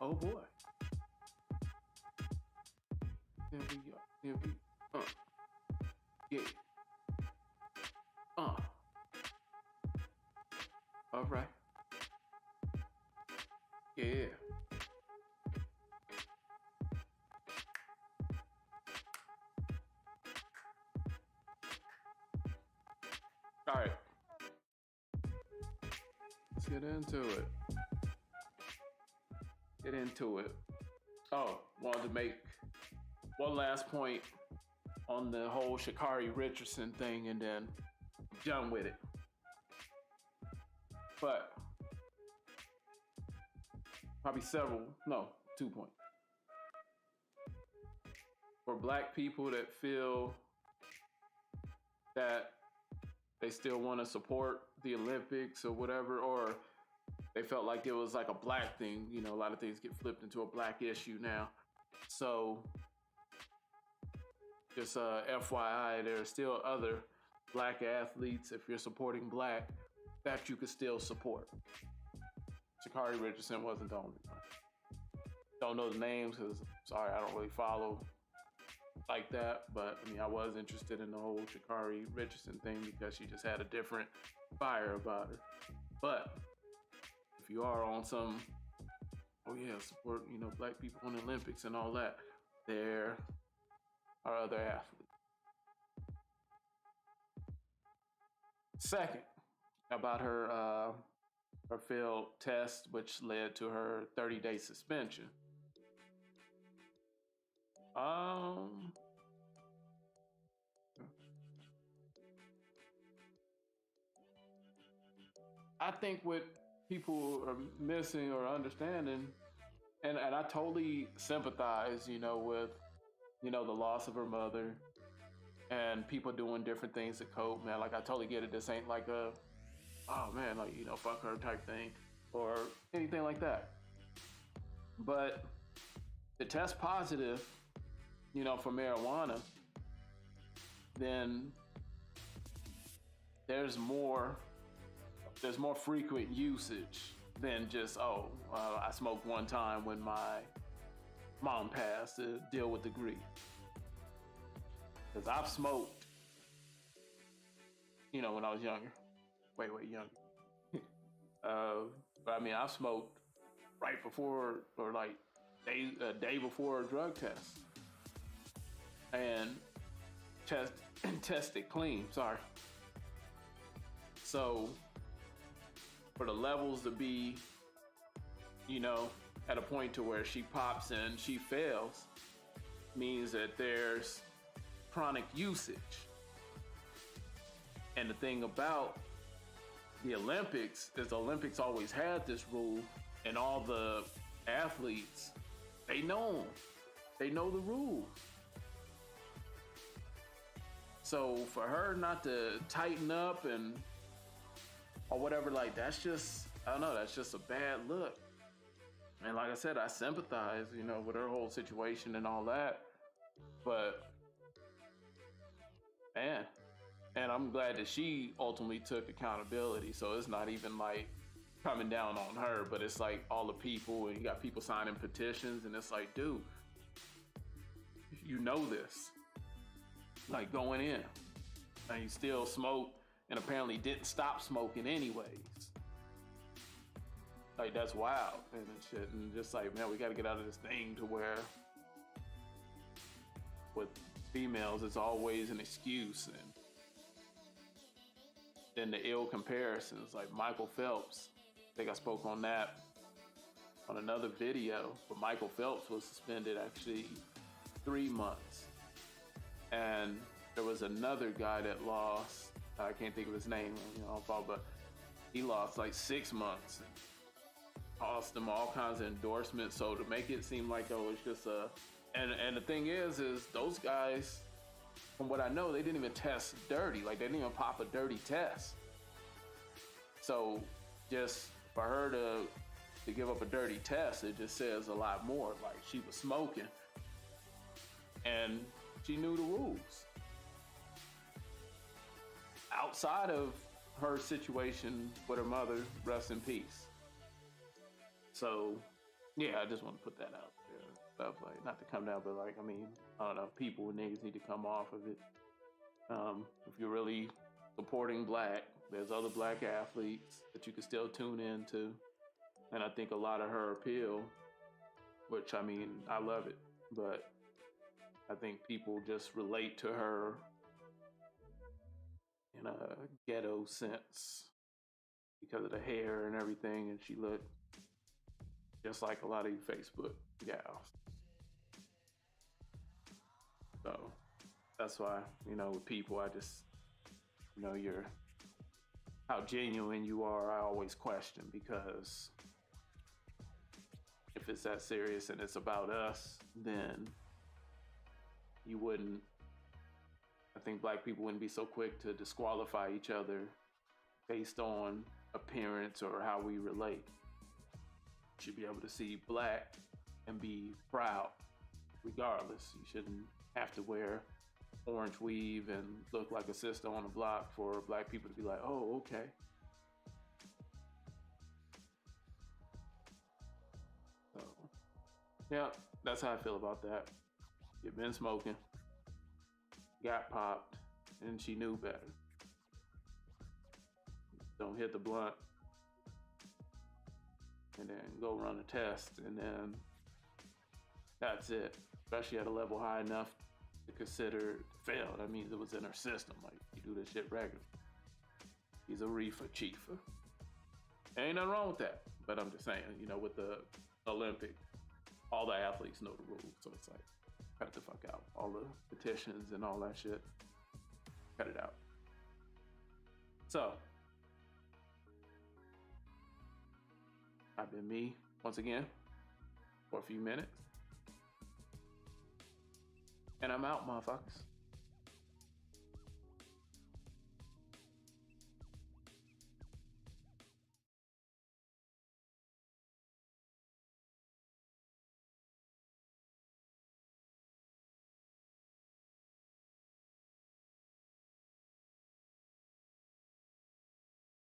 Oh boy. There we go. There we yeah. Uh. All right. Yeah. All right. Let's get into it. Get into it. Oh, wanted to make one last point on the whole Sha'Carri Richardson thing, and then done with it. But probably several, no, 2 points. For black people that feel that they still want to support the Olympics or whatever, or they felt like it was like a black thing. You know, a lot of things get flipped into a black issue now. So just FYI, there are still other black athletes, if you're supporting black, that you could still support. Sha'Carri Richardson wasn't the only one. Don't know the names because, sorry, I don't really follow like that. But I mean, I was interested in the whole Sha'Carri Richardson thing because she just had a different fire about her. But if you are on some, oh yeah, support, you know, black people in the Olympics and all that, there are other athletes. Second, about her failed test, which led to her 30-day suspension. Um, I think what people are missing or understanding, and I totally sympathize, you know, with, you know, the loss of her mother and people doing different things to cope, man. Like, I totally get it. This ain't like a, oh man, like, you know, fuck her type thing or anything like that. But to test positive, you know, for marijuana, then there's more frequent usage than just, I smoked one time when my mom passed to deal with the grief. Because I've smoked, you know, when I was younger, way younger. But I mean, I've smoked right before, or like a day before a drug test, and tested clean. Sorry. So for the levels to be, you know, at a point to where she pops and she fails, means that there's chronic usage. And the thing about the Olympics is the Olympics always had this rule, and all the athletes, they know them. They know the rules. So for her not to tighten up and or whatever, like, that's just, I don't know, that's just a bad look. And like I said, I sympathize, you know, with her whole situation and all that. But man, and I'm glad that she ultimately took accountability. So it's not even like coming down on her, but it's like all the people, and you got people signing petitions, and it's like, dude, you know this, like, going in, and you still smoke, and apparently didn't stop smoking anyways. Like, that's wild and shit. And just like, man, we got to get out of this thing to where with females, it's always an excuse. And then the ill comparisons, like Michael Phelps. I think I spoke on that on another video, but Michael Phelps was suspended actually 3 months. And there was another guy that lost, I can't think of his name, you know, but he lost like 6 months. And cost him all kinds of endorsements. So to make it seem like, oh, it's just and the thing is those guys, from what I know, they didn't even test dirty. Like, they didn't even pop a dirty test. So just for her to give up a dirty test, it just says a lot more. Like, she was smoking and she knew the rules. Outside of her situation with her mother, rest in peace. So Yeah, I just want to put that out there. Stuff like, not to come down, but like, I mean, I don't know, people, niggas need to come off of it. If you're really supporting black, there's other black athletes that you can still tune into. And I think a lot of her appeal, which I mean, I love it, but I think people just relate to her in a ghetto sense because of the hair and everything, and she looked just like a lot of you Facebook gals. So that's why, with people, I just, you're how genuine you are, I always question, because if it's that serious and it's about us, then you wouldn't, I think black people wouldn't be so quick to disqualify each other based on appearance or how we relate. You should be able to see black and be proud regardless. You shouldn't have to wear orange weave and look like a sister on the block for black people to be like, oh, okay. So, yeah, that's how I feel about that. You've been smoking, got popped, and she knew better. Don't hit the blunt and then go run a test, and then that's it. Especially at a level high enough to consider failed. That means it was in her system. Like, you do this shit regular. He's a reefer chiefer. Ain't nothing wrong with that. But I'm just saying, with the Olympic, all the athletes know the rules. So it's like, cut the fuck out. All the petitions and all that shit. Cut it out. So, I've been me once again for a few minutes. And I'm out, motherfuckers.